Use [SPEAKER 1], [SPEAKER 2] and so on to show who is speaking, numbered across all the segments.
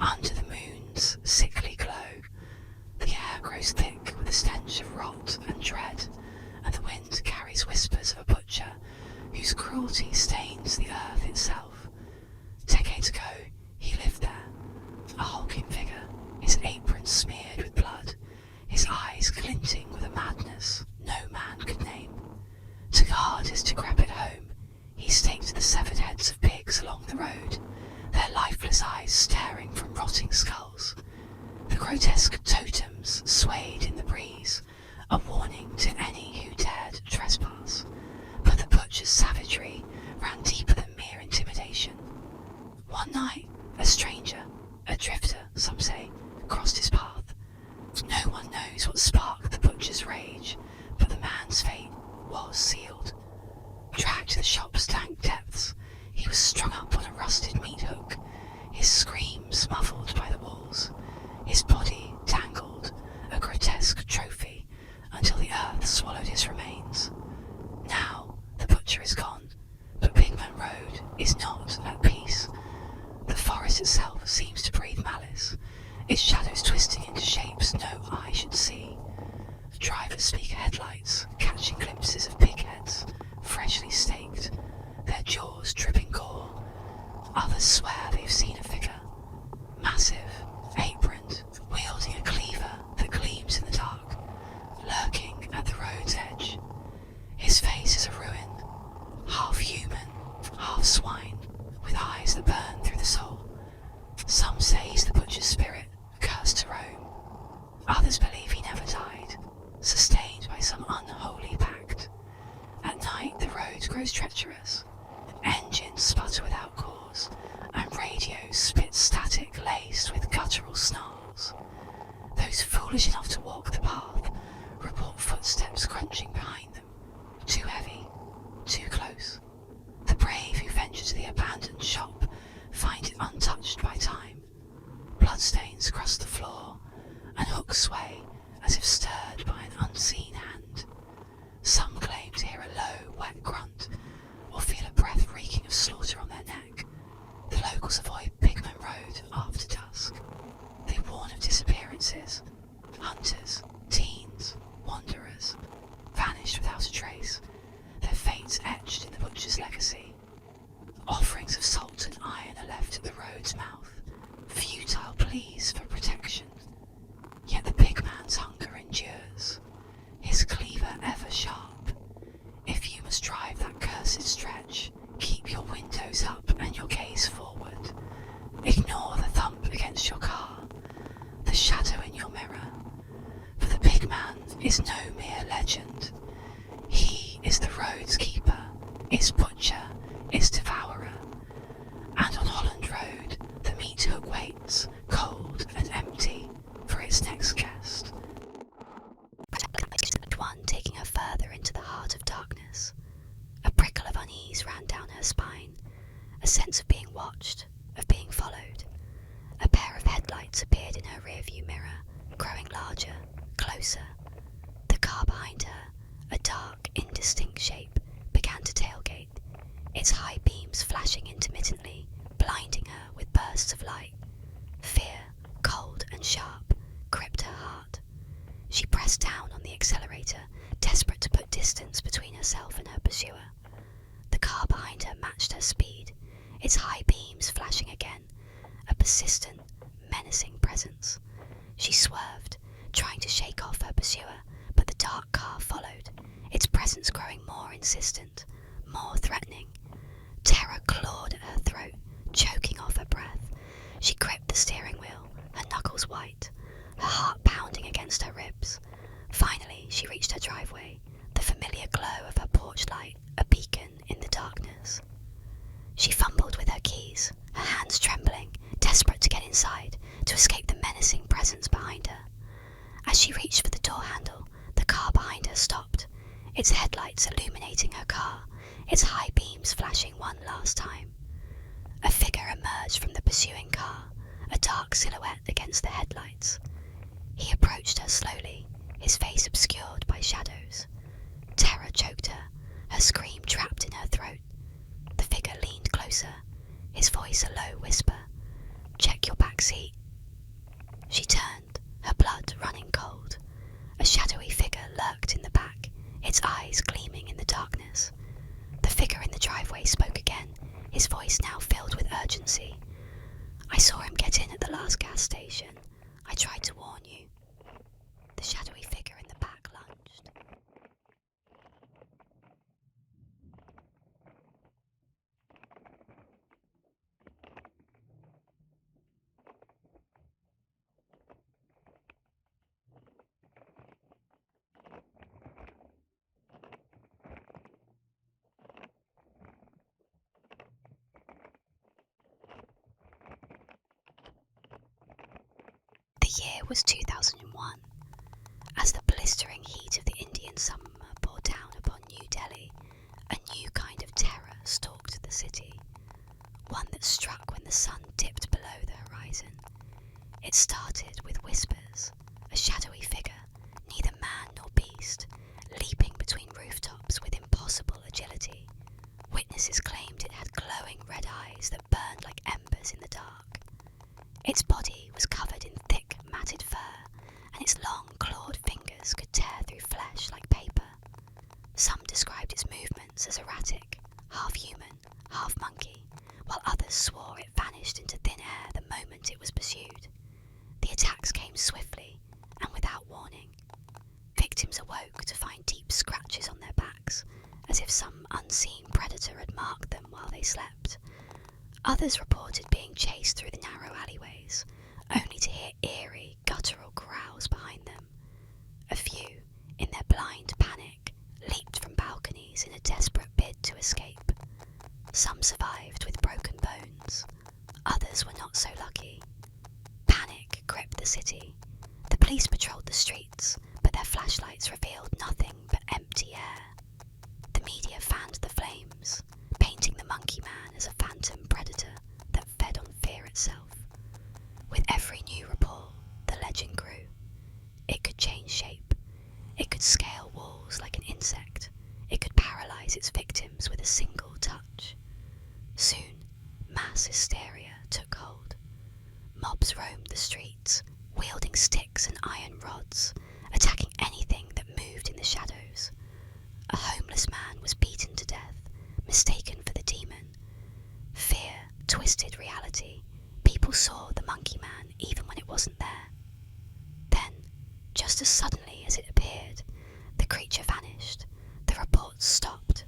[SPEAKER 1] Under the moon's sickly glow, the air grows thick with a stench of rot and dread, and the wind carries whispers of a butcher whose cruelty stains the earth itself. Decades ago, he lived there, a hulking figure, his apron smeared with blood, his eyes glinting with a madness no man could name. To guard his decrepit home, he staked the severed heads of pigs along the road, their lifeless eyes staring from rotting skulls. The grotesque totems swayed in the breeze, a warning to any who dared trespass. But the butcher's savagery ran deeper than mere intimidation. One night, a stranger, a drifter, some say, crossed his path. No one knows what sparked the butcher's rage, but the man's fate was sealed. Dragged to the shop's dank depths, he was strung up on a rusted meat hook, his screams muffled by the walls, his body tangled, a grotesque trophy, until the earth swallowed his remains. Now the butcher is gone, but Pigman Road is not at peace. The forest itself seems to breathe malice, its shadows twisting into shapes no eye should see. Drivers speak headlights, catching glimpses of pig heads, freshly staked, their jaws dripping gore. Others swear they've seen a figure, massive, aproned, wielding a cleaver that gleams in the dark, lurking at the road's edge. His face is a ruin, half human, half swine, with eyes that burn through the soul. Some say he's the butcher's spirit, cursed to roam. Others believe he never died, sustained by some unholy pact. At night the road grows treacherous, engines sputter without cause, and radios spit static laced with guttural snarls. Those foolish enough to walk the path report footsteps crunching behind them, too heavy, too close. The brave who venture to the abandoned shop find it untouched by time. Bloodstains crust the floor, and hooks sway as if stirred by an unseen hand. Some claim to hear a low, wet grunt, or feel a breath reeking of slaughter on their neck. The locals avoid Pigman Road after dusk. They warn of disappearances, hunters, teens, wanderers, vanished without a trace, their fates etched in the butcher's legacy. Offerings of salt and iron are left at the road's mouth, futile pleas for protection. Yet the pigman's hunger endures, his cleaver ever sharp. If you must drive that cursed stretch, keep your windows up and your gaze forward. Ignore the thump against your car, the shadow in your mirror. For the pigman is no mere legend. He is the road's keeper, its butcher, its devourer. And on Holland Road, the meat hook waits, cold and empty, for its next guest. One taking her further into the heart of darkness. A prickle of unease ran down her spine, a sense of being watched, of being followed. A pair of headlights appeared in her rearview mirror, growing larger, closer. The car behind her, a dark, indistinct shape, began to tailgate, its high beams flashing intermittently, blinding her with bursts of light. Fear, cold and sharp, gripped her heart. She pressed down on the accelerator, desperate to put distance between herself and her pursuer. The car behind her matched her speed, its high beams flashing again, a persistent, menacing presence. She swerved, trying to shake off her pursuer, but the dark car followed, its presence growing more insistent, more threatening. Terror clawed at her throat, choking off her breath. She gripped the steering wheel, her knuckles white, her heart pounding against her ribs. Finally, she reached her driveway, the familiar glow of her porch light a beacon in the darkness. She fumbled with her keys, her hands trembling, desperate to get inside, to escape the menacing presence behind her. As she reached for the door handle, the car behind her stopped, its headlights illuminating her car, its high beams flashing one last time. A figure emerged from the pursuing car, a dark silhouette against the headlights. He approached her slowly, his face obscured by shadows. Terror choked her, her scream trapped in her throat. The figure leaned closer, his voice a low whisper. "Check your back seat. his voice now filled with urgency. "I saw him get in at the last gas station. I tried to warn you." The shadowy figure in the back lunged. The year was 2001. As the blistering heat of the Indian summer poured down upon New Delhi, a new kind of terror stalked the city, one that struck when the sun dipped below the horizon. It started with whispers, a shadowy figure, neither man nor beast, leaping between rooftops with impossible agility. Witnesses claimed it had glowing red eyes that burned like embers in the dark. Its body was covered in thick, matted fur, and its long, clawed fingers could tear through flesh like paper. Some described its movements as erratic, half human, half monkey, while others swore it vanished into thin air the moment it was pursued. The attacks came swiftly and without warning. Victims awoke to find deep scratches on their backs, as if some unseen predator had marked them while they slept. Others reported being chased through the narrow alleyways, only to hear eerie, guttural growls behind them. A few, in their blind panic, leaped from balconies in a desperate bid to escape. Some survived with broken bones. Others were not so lucky. Panic gripped the city. The police patrolled the streets, but their flashlights revealed nothing but empty air. The media fanned the flames, painting the monkey man as a phantom predator that fed on fear itself. With every new report, the legend grew. It could change shape. It could scale walls like an insect. It could paralyze its victims with a single touch. Soon, mass hysteria took hold. Mobs roamed the streets, wielding sticks and iron rods, attacking anything that moved in the shadows. A homeless man was beaten to death, mistaken for the demon. Fear twisted reality. People saw the monkey man even when it wasn't there. Then, just as suddenly as it appeared, the creature vanished. The reports stopped.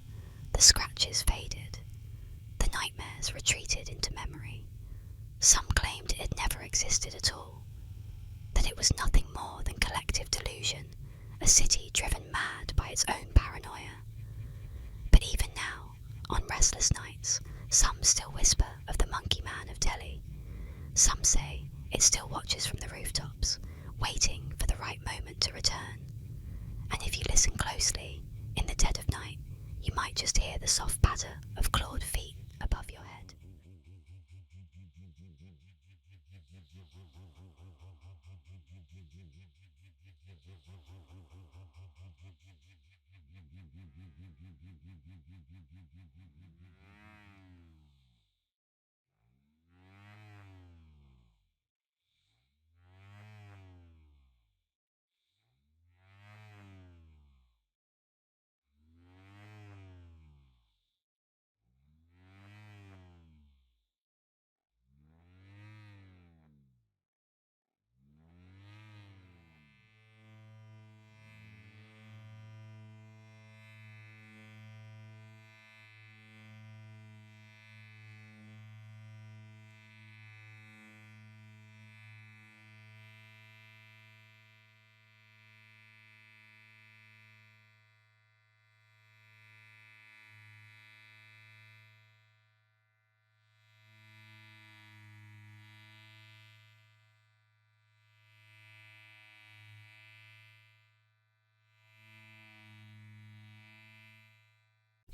[SPEAKER 1] The scratches faded. The nightmares retreated into memory. Some claimed it had never existed at all, that it was nothing more than collective delusion, a city driven mad by its own paranoia. But even now, on restless nights, some still whisper of the monkey man of Delhi. Some say it still watches from the rooftops, waiting for the right moment to return. And if you listen closely, in the dead of night, you might just hear the soft patter of clawed feet above your head.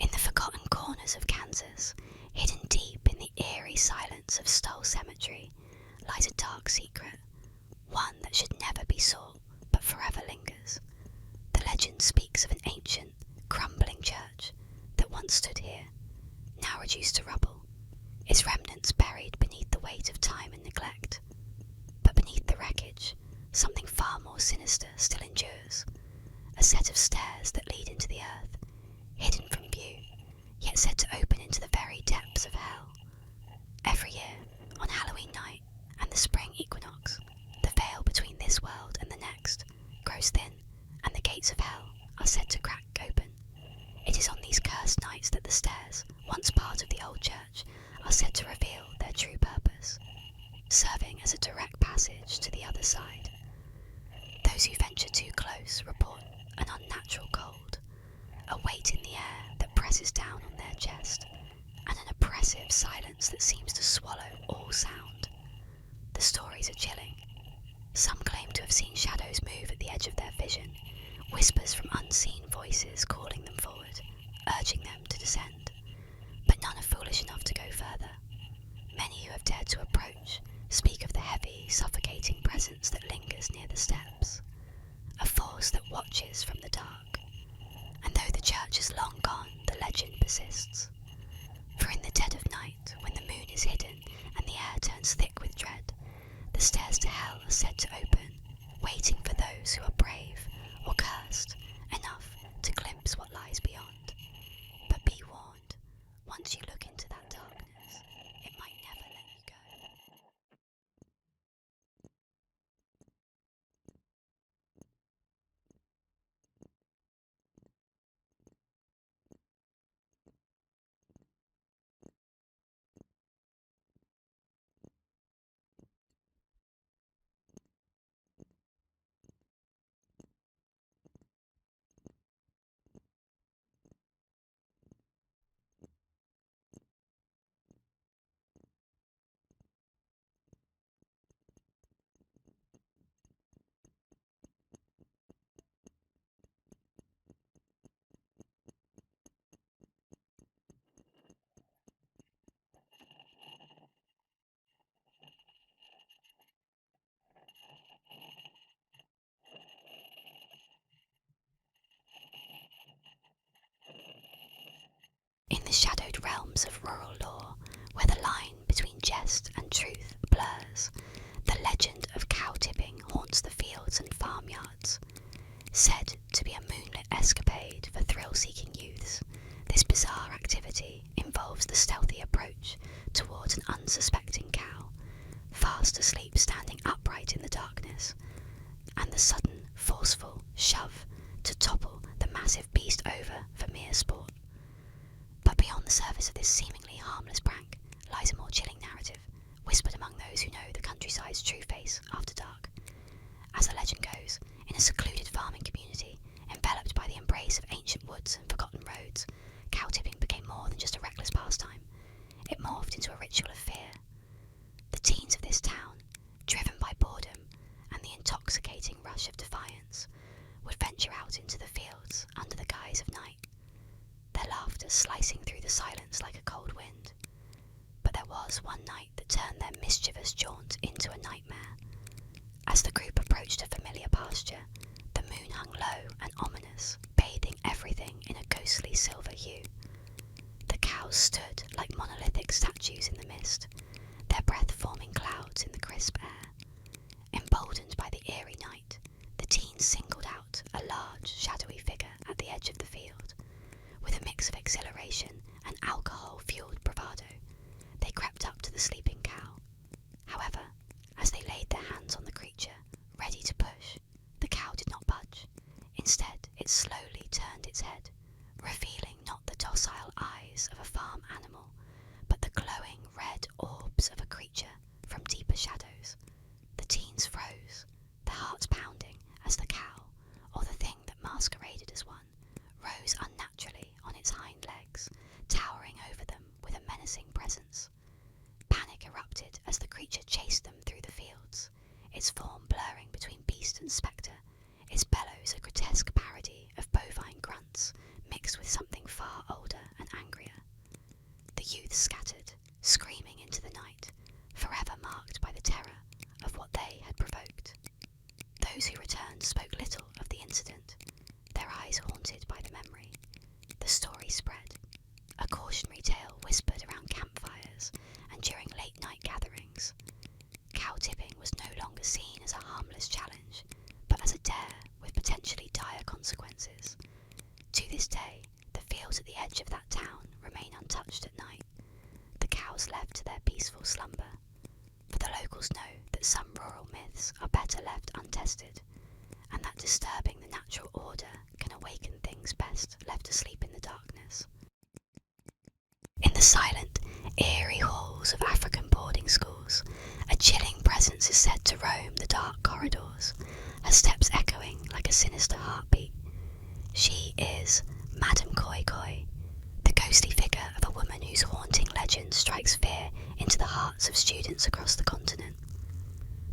[SPEAKER 1] In the forgotten corners of Kansas, hidden deep in the eerie silence of Stoll Cemetery, lies a dark secret, one that should never be sought but forever lingers. The legend speaks of an ancient, crumbling church that once stood here, now reduced to rubble, its remnants buried beneath the weight of time and neglect. But beneath the wreckage, something far more sinister still endures, a set of stairs that lead into the earth, hidden from view, yet said to open into the very depths of hell. serving as a direct passage to the other side. Those who venture too close report an unnatural cold, a weight in the air that presses down on their chest, and an oppressive silence that seems to swallow all sound. The stories are chilling. Some claim to have seen shadows move at the edge of their vision, whispers from unseen voices calling them forward, urging them to descend. But none are foolish enough to go further. Many who have dared to approach speak of the heavy, suffocating presence that lingers near the steps, a force that watches from the dark. And though the church is long gone, the legend persists. For in the dead of night, when the moon is hidden and the air turns thick with dread, the stairs to hell are said to open, waiting for those who are brave or cursed enough to glimpse what lies beyond. But be warned, once you look into that darkness, it might never let you go. In the shadowed realms of rural lore, where the line between jest and truth blurs, the legend of cow tipping haunts the fields and farmyards. Said to be a moonlit escapade for thrill-seeking youths, this bizarre activity involves the stealthy approach towards an unsuspecting cow, fast asleep standing upright in the darkness, and the sudden, forceful shove to topple the massive beast over for mere sport. But beyond the surface of this seemingly harmless prank lies a more chilling narrative, whispered among those who know the countryside's true face after dark. As the legend goes, in a secluded farming community, enveloped by the embrace of ancient woods and forgotten roads, cow tipping became more than just a reckless pastime. It morphed into a ritual of fear. The teens of this town, driven by boredom and the intoxicating rush of defiance, would venture out into the fields under the guise of night, their laughter slicing through the silence like a cold wind. But there was one night that turned their mischievous jaunt into a nightmare. As the group approached a familiar pasture, the moon hung low and ominous, bathing everything in a ghostly silver hue. The cows stood like monolithic statues in the mist, their breath forming clouds in the crisp air. Emboldened by the eerie night, the teens singled out a large, shadowy figure at the edge of the field. With a mix of exhilaration and alcohol-fueled bravado, they crept up to the sleeping cow. However, as they laid their hands on the creature, ready to push, the cow did not budge. Instead, it slowly turned its head, revealing not the docile eyes of a farm animal, but the glowing red orbs of a creature from deeper shadows. The teens froze, their hearts pounding as the cow, or the thing that masqueraded as one, rose unnaturally on its hind legs, towering over them with a menacing presence. Panic erupted as the creature chased them through the fields, its form blurring between beast and spectre, its bellows a grotesque parody of bovine grunts mixed with something far older and angrier. The youths scattered, screaming into the night, forever marked by the terror of what they had provoked. Those who returned spoke little of the incident, their eyes haunted by the memory. The story spread, a cautionary tale whispered around campfires and during late-night gatherings. Cow tipping was no longer seen as a harmless challenge, but as a dare with potentially dire consequences. To this day, the fields at the edge of that town remain untouched at night, the cows left to their peaceful slumber. For the locals know that some rural myths are better left untested, and that disturbing the natural order can awaken things best left asleep in the darkness. In the silent, eerie halls of African boarding schools, a chilling to roam the dark corridors, her steps echoing like a sinister heartbeat. She is Madame Koi Koi, the ghostly figure of a woman whose haunting legend strikes fear into the hearts of students across the continent.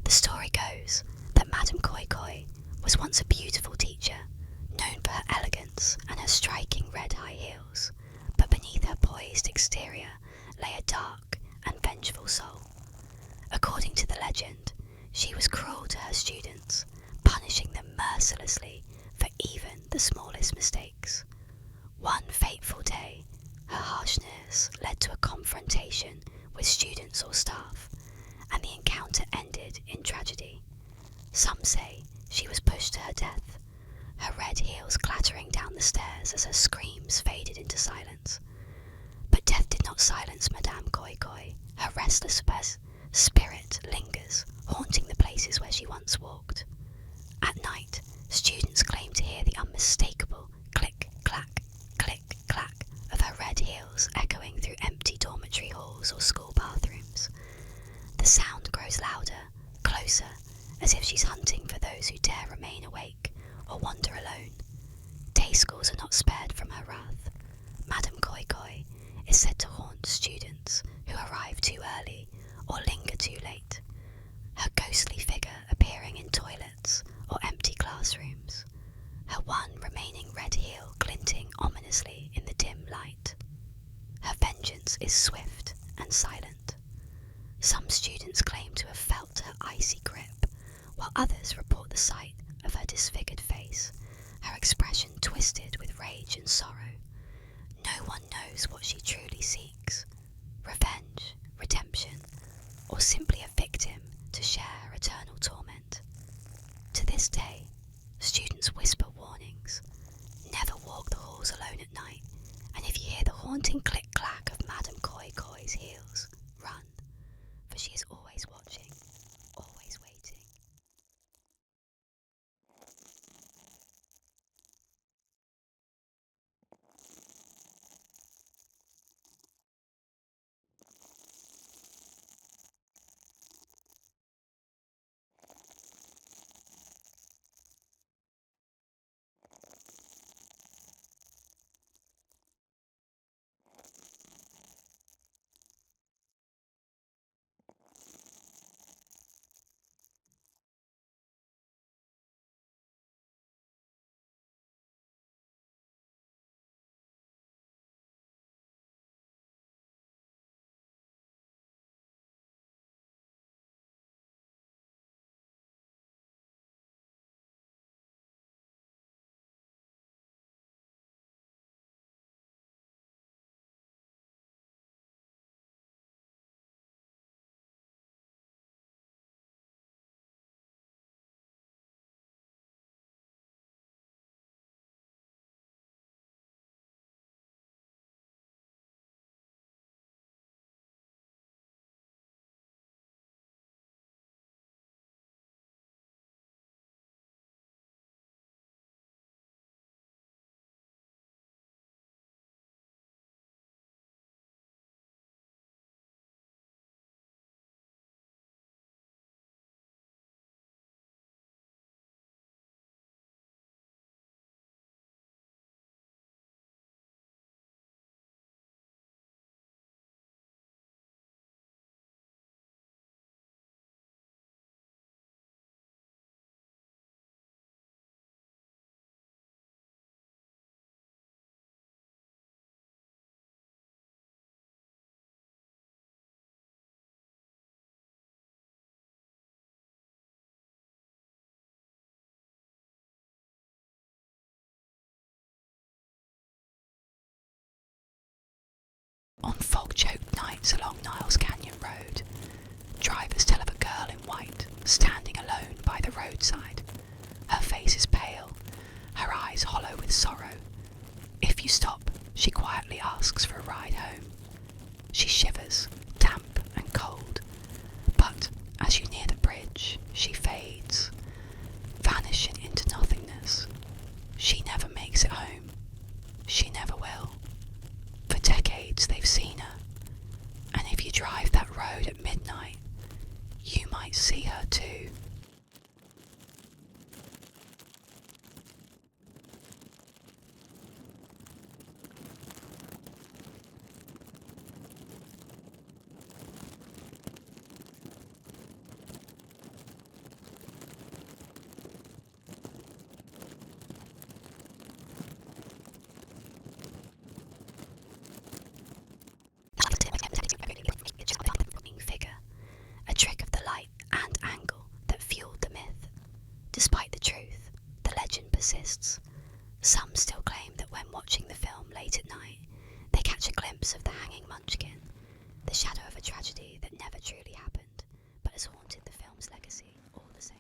[SPEAKER 1] The story goes that Madame Koi Koi was once a beautiful teacher, known for her elegance and her striking red high heels, but beneath her poised exterior lay a dark and vengeful soul. According to the legend, she was cruel to her students, punishing them mercilessly for even the smallest mistakes. One fateful day, her harshness led to a confrontation with students or staff, and the encounter ended in tragedy. Some say she was pushed to her death, her red heels clattering down the stairs as her screams faded into silence. But death did not silence Madame Koi Koi. Her restless spirit lingers, haunting the places where she once walked. At night, students claim to hear the unmistakable click-clack, click-clack of her red heels echoing through empty dormitory halls or school bathrooms. The sound grows louder, closer, as if she's hunting for those who dare remain awake or wander alone. Day schools are not spared from her wrath. Madame Koi Koi is said to haunt students who arrive too early or linger too late, her ghostly figure appearing in toilets or empty classrooms, her one remaining red heel glinting ominously in the dim light. Her vengeance is swift and silent. Some students claim to have felt her icy grip, while others report the sight of her disfigured face, her expression twisted with rage and sorrow. No one knows what she truly seeks: revenge, redemption, or simply a victim to share her eternal torment. To this day, students whisper warnings: never walk the halls alone at night, and if you hear the haunting click-clack of Madame Koi Koi's heels, run, for she is always watching, always waiting. On fog-choked nights along Niles Canyon Road, drivers tell of a girl in white standing alone by the roadside. Her face is pale, her eyes hollow with sorrow. If you stop, she quietly asks for a ride home. She shivers, damp and cold, but as you near the bridge, she fades, vanishing into nothingness. She never makes it home. She never will. For decades they've seen her, and if you drive that road at midnight, you might might see her too. Figure, a trick of the light and angle that fueled the myth. Despite the truth, the legend persists. Some still claim that when watching the film late at night, they catch a glimpse of the hanging munchkin, the shadow of a tragedy that never truly happened, but has haunted the film's legacy all the same.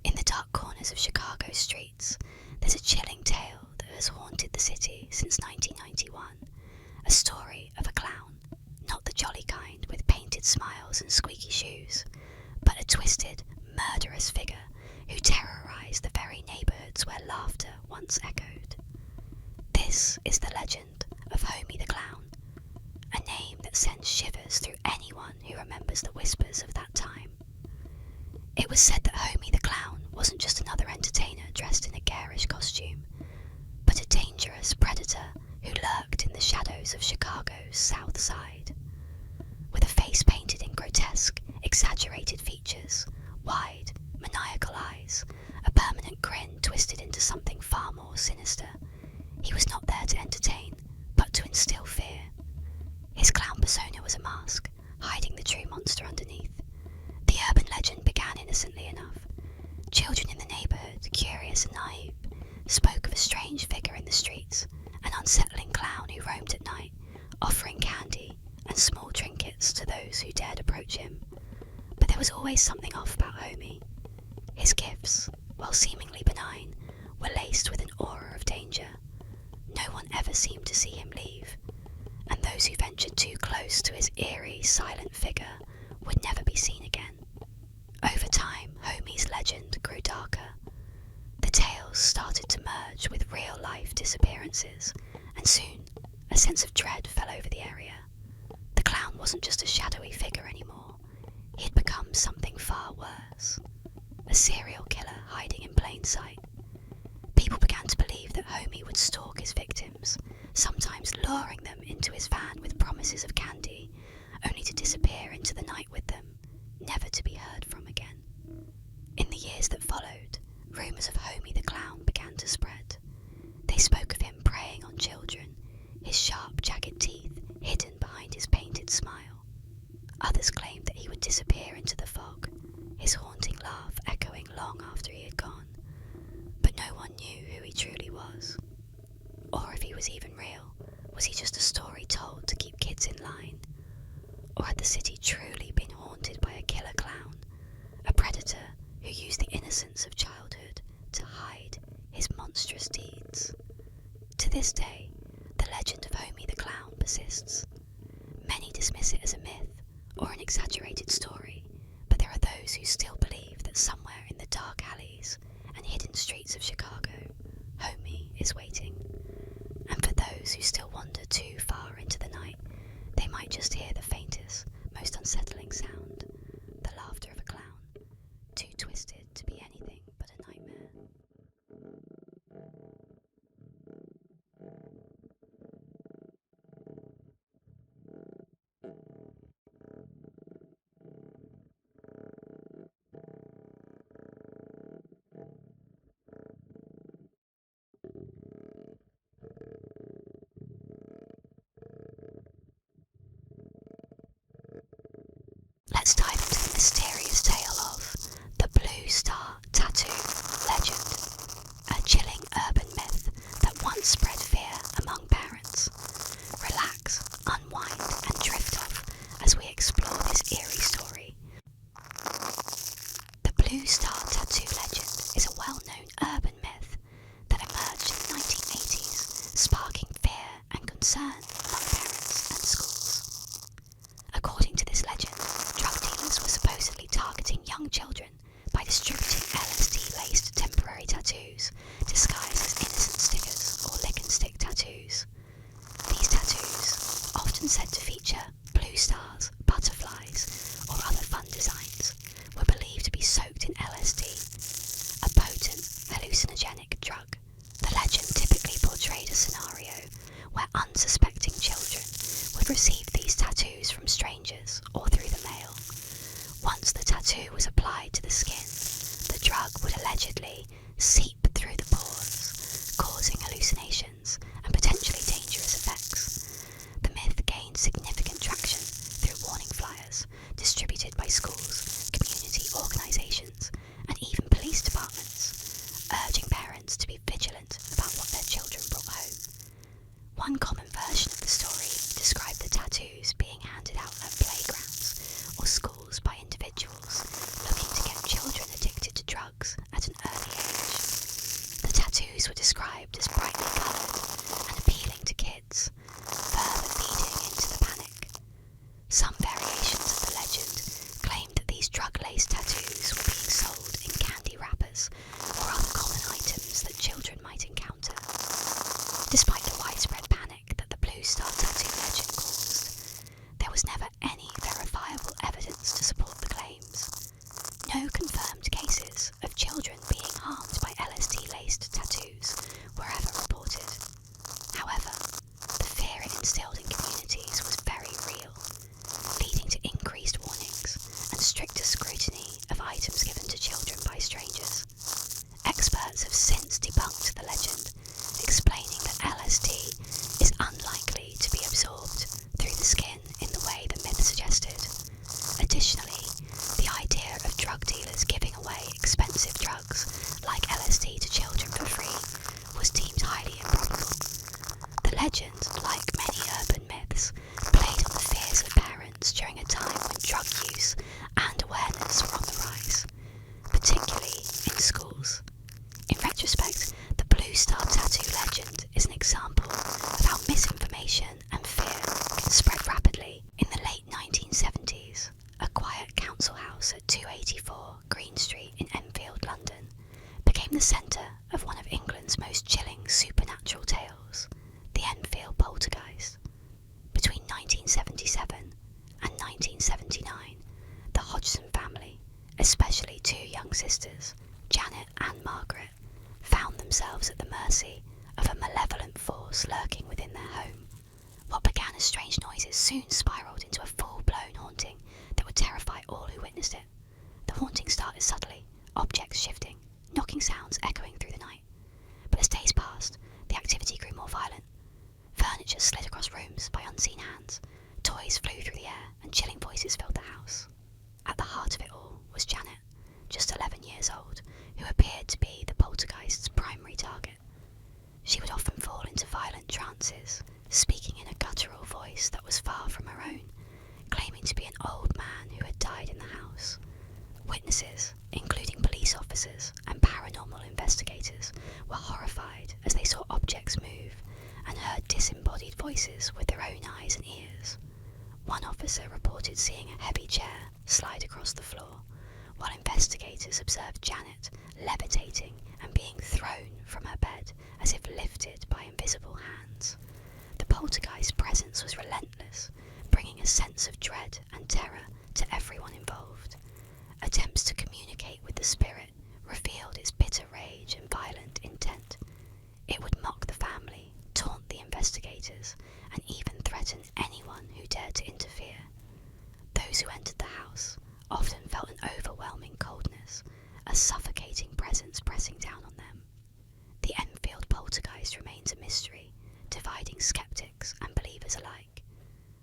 [SPEAKER 1] In the dark corners of Chicago's streets, there's a chilling tale that has haunted the city since 1991. A story of a clown, not the jolly kind with painted smiles and squeaky shoes, but a twisted, murderous figure who terrorized the very neighborhoods where laughter once echoed. This is the legend of Homie the Clown, a name that sends shivers through anyone who remembers the whispers of that time. It was said that Homie the Clown wasn't just another entertainer dressed in a garish costume, but a dangerous predator who lurked in the shadows of Chicago's South Side. With a face painted in grotesque, exaggerated features, wide, maniacal eyes, a permanent grin twisted into something far more sinister, he was not there to entertain, but to instill fear. His clown persona was a mask, hiding the true monster underneath. The urban legend began innocently enough. Children in the neighborhood, curious and naive, spoke of a strange figure in the streets, an unsettling clown who roamed at night, offering candy and small trinkets to those who dared approach him. But there was always something off about Homie. His gifts, while seemingly benign, were laced with an aura of danger. No one ever seemed to see him leave, and those who ventured too close to his eerie, silent figure would never be seen again. Over time, Homie's legend grew darker. The tales started to merge with real-life disappearances, and soon a sense of dread fell over the area. The clown wasn't just a shadowy figure anymore. He'd become something far worse. A serial killer hiding in plain sight. People began to believe that Homie would stalk his victims, sometimes luring them into his van with promises of candy, only to disappear into the night with them, never to be heard from again. In the years that followed, rumours of Homie the Clown began to spread. They spoke of him preying on children, his sharp, jagged teeth hidden behind his painted smile. Others claimed that he would disappear into the fog, his haunting laugh echoing long after he had gone. But no one knew who he truly was. Or if he was even real, was he just a story told to keep kids in line? Or had the city truly been haunted by a killer clown, a predator who used the innocence of childhood to hide his monstrous deeds? To this day, the legend of Homie the Clown persists. Many dismiss it as a myth or an exaggerated story, but there are those who still believe that somewhere in the dark alleys and hidden streets of Chicago, Homie is waiting. And for those who still wander too far into the night, they might just hear the faintest, most unsettling sound, the laughter of a clown, too twisted to be anything but a nightmare. young children by distributing LSD-laced temporary tattoos disguised as innocent stickers or lick and stick tattoos. These tattoos, often said to feature blue stars, butterflies, or other fun designs, were believed to be soaked in LSD, a potent hallucinogenic drug. The legend typically portrayed a scenario where unsuspecting children would receive these tattoos from strangers or through the mail. Once the tattoo was applied to the skin, the drug would allegedly seep through the pores, causing hallucinations and potentially dangerous effects. The myth gained significant traction through warning flyers distributed by schools, community organisations, and even police departments, urging parents to be vigilant about what their children brought home. One common version of the story described the tattoos being handed out at playgrounds or schools by individuals looking to get children addicted to drugs at an early age. The tattoos were described as brightly coloured and appealing to kids, further feeding into the panic. Some variations of the legend claimed that these drug-laced tattoos were being sold in candy wrappers or other common items that children might encounter. Despite the widespread panic that the blue star tattoo legend caused, there was never any verifiable evidence to support the claims. No confirmed cases of children being harmed by LSD-laced tattoos were ever reported. However, the fear it instilled in communities was very real, leading to increased warnings and stricter scrutiny of items given to children by strangers. Experts have since debunked the legend, explaining that LSD is unlikely to be absorbed through the skin in the way the myth suggested. Additionally, the idea of drug dealers giving away expensive drugs like LSD to children for free was deemed highly improbable. The legend, like many urban myths, played on the fears of parents during a time when drug use and awareness were on the rise, particularly in schools. In retrospect, the blue star tattoo legend is an example of how misinformation and fear can spread rapidly. In the late 1970s, a quiet council house at 284 Green Street in Enfield, London, became the centre of one of England's most chilling supernatural tales, the Enfield poltergeist. Between 1977 and 1979, the Hodgson family, especially two young sisters, Janet and Margaret, found themselves at the mercy of a malevolent force lurking within their home. What began as strange noises soon spiralled into a full-blown haunting that would terrify all who witnessed it. The haunting started subtly, objects shifting, knocking sounds echoing through the night. But as days passed, the activity grew more violent. Furniture slid across rooms by unseen hands, toys flew through the air, and chilling voices filled the house. At the heart of it all was Janet, just 11 years old, who appeared to be the poltergeist's primary target. She would often fall into violent trances, speaking in a guttural voice that was far from her own, claiming to be an old man who had died in the house. Witnesses, including police officers and paranormal investigators, were horrified as they saw objects move and heard disembodied voices with their own eyes and ears. One officer reported seeing a heavy chair slide across the floor, while investigators observed Janet levitating and being thrown from her bed as if lifted by invisible hands. The poltergeist's presence was relentless, bringing a sense of dread and terror to everyone involved. Attempts to communicate with the spirit revealed its bitter rage and violent intent. It would mock the family, taunt the investigators, and even threaten anyone who dared to interfere. Those who entered the house often felt an overwhelming coldness, a suffocating presence pressing down on them. The Enfield poltergeist remains a mystery, dividing skeptics and believers alike.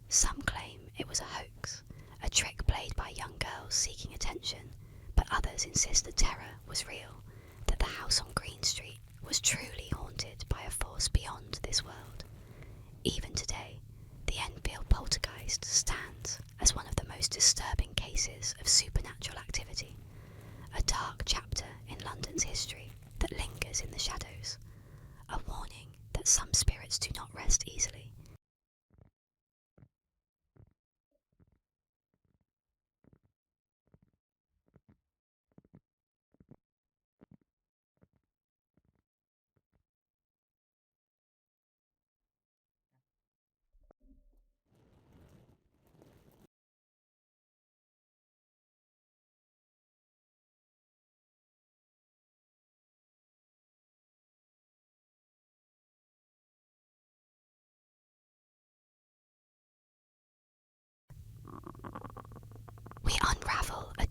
[SPEAKER 1] Some claim it was a hoax, a trick played by young girls seeking attention, but others insist the terror was real, that the house on Green Street was truly haunted by a force beyond this world. Even today, the Enfield poltergeist stands as one of the most disturbing cases of supernatural activity, a dark chapter in London's history that lingers in the shadows, a warning that some spirits do not rest easily.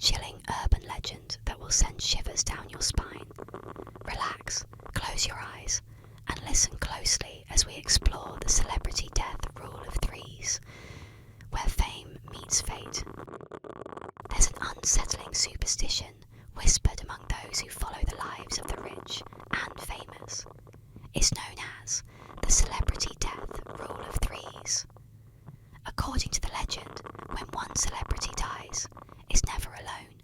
[SPEAKER 1] chilling urban legend that will send shivers down your spine. Relax, close your eyes, and listen closely as we explore the celebrity death rule of threes, where fame meets fate. There's an unsettling superstition whispered among those who follow the lives of the rich and famous. It's known as the celebrity death rule of threes. According to the legend, when one celebrity dies, it's never alone.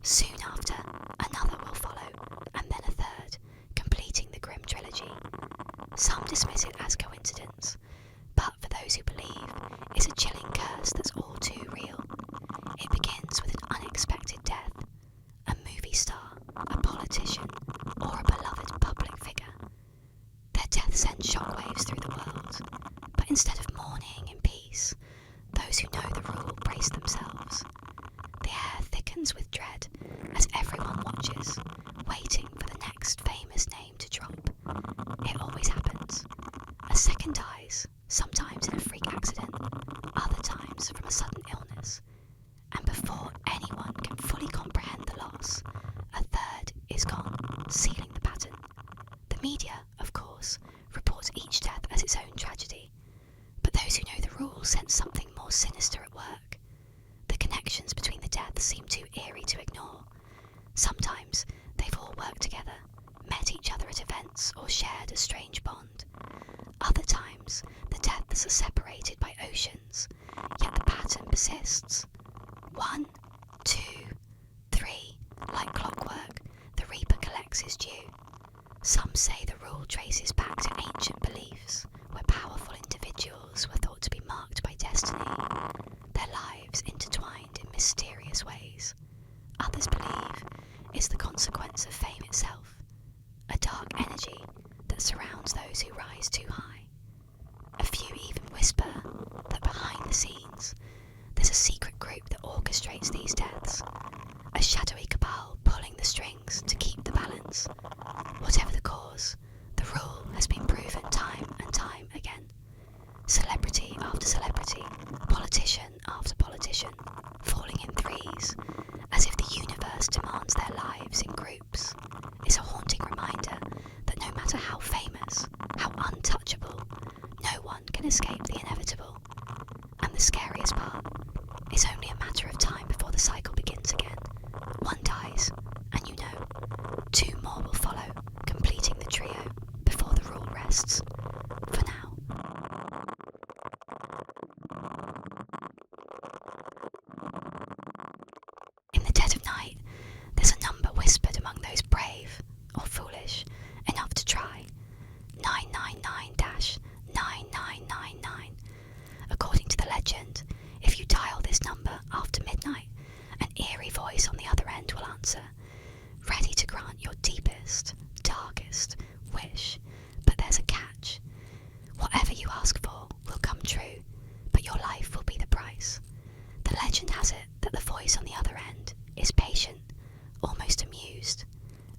[SPEAKER 1] Soon after, another will follow, and then a third, completing the grim trilogy. Some dismiss it as coincidence, but for those who believe, it's a chilling curse that's all too real. It begins with an unexpected death, a movie star, a politician, or a beloved public figure. Their death sends shockwaves through the world, but instead of mourning in peace, those who know the rule brace themselves. The air thickens with dread as everyone watches, waiting for the next famous name to drop. It always happens. A second dies, sometimes in a freak accident, other times from a sudden illness. And before anyone can fully comprehend the loss, a third is gone, sealing the pattern. The media, of course, reports each death as its own tragedy, but those who know the rules sense something more sinister at work. The connections between the deaths seem too eerie to ignore. Sometimes they've all worked together, met each other at events, or shared a strange bond. Other times, the deaths are separated by oceans, yet the pattern persists. 1, 2, 3, like clockwork, the reaper collects his due. Some say the rule traces back to ancient beliefs, where powerful individuals were thought to be marked by destiny, their lives intertwined in mysterious ways. Others believe it's the consequence of fame itself, a dark energy that surrounds those who rise too high. A few even whisper that behind the scenes, there's a secret group that orchestrates these deaths, a shadowy cabal pulling the strings to keep the balance. Whatever the cause, the rule has been proven time and time again. Celebrity after celebrity, politician after politician, falling in threes, as if the universe demands their lives in groups, is a haunting reminder that no matter how famous, how untouchable, no one can escape the inevitable. And the scariest part, it's only a matter of time before the cycle begins again. One dies, and you know, two more will follow, completing the trio before the rule rests. For now. In the dead of night, there's a number whispered among those brave, or foolish, enough to try. 999-9999. According to the legend, if you dial this number after midnight, an eerie voice on the other end will answer, ready to grant your deepest, darkest wish. But there's a catch. Whatever you ask for will come true, but your life will be the price. The legend has it that the voice on the other end is patient, almost amused,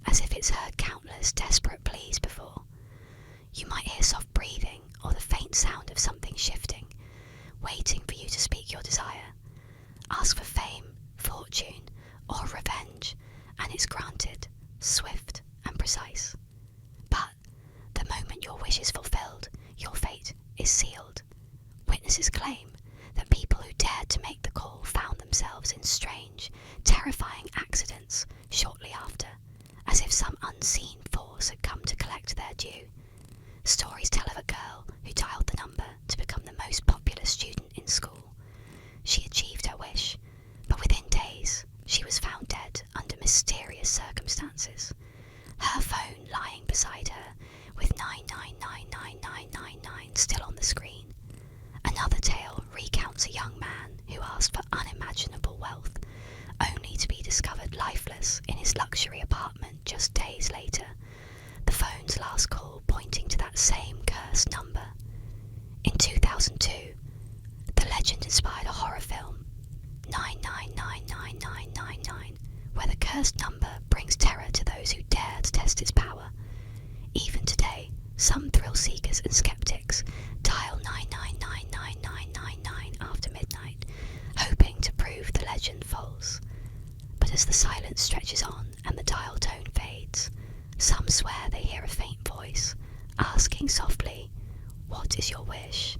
[SPEAKER 1] as if it's heard countless desperate pleas before. You might hear soft breathing or the faint sound of something shifting, waiting for you to speak your desire. Ask for fame, fortune, or revenge, and it's granted, swift and precise. But the moment your wish is fulfilled, your fate is sealed. Witnesses claim that people who dared to make the call found themselves in strange, terrifying accidents shortly after, as if some unseen force had come to collect their due. Stories tell of a girl who dialed the number to become the most popular student in school. She achieved her wish, but within days she was found dead under mysterious circumstances. Her phone lying beside her with 9999999 still on the screen. Another tale recounts a young man who asked for unimaginable wealth, only to be discovered lifeless in his luxury apartment just days later, the phone's last call pointing to that same cursed number. In 2002, the legend inspired a horror film, 9999999, where the cursed number brings terror to those who dare to test its power. Even today, some thrill seekers and skeptics dial 9999999 after midnight, hoping to prove the legend false. As the silence stretches on and the dial tone fades, some swear they hear a faint voice, asking softly, "What is your wish?"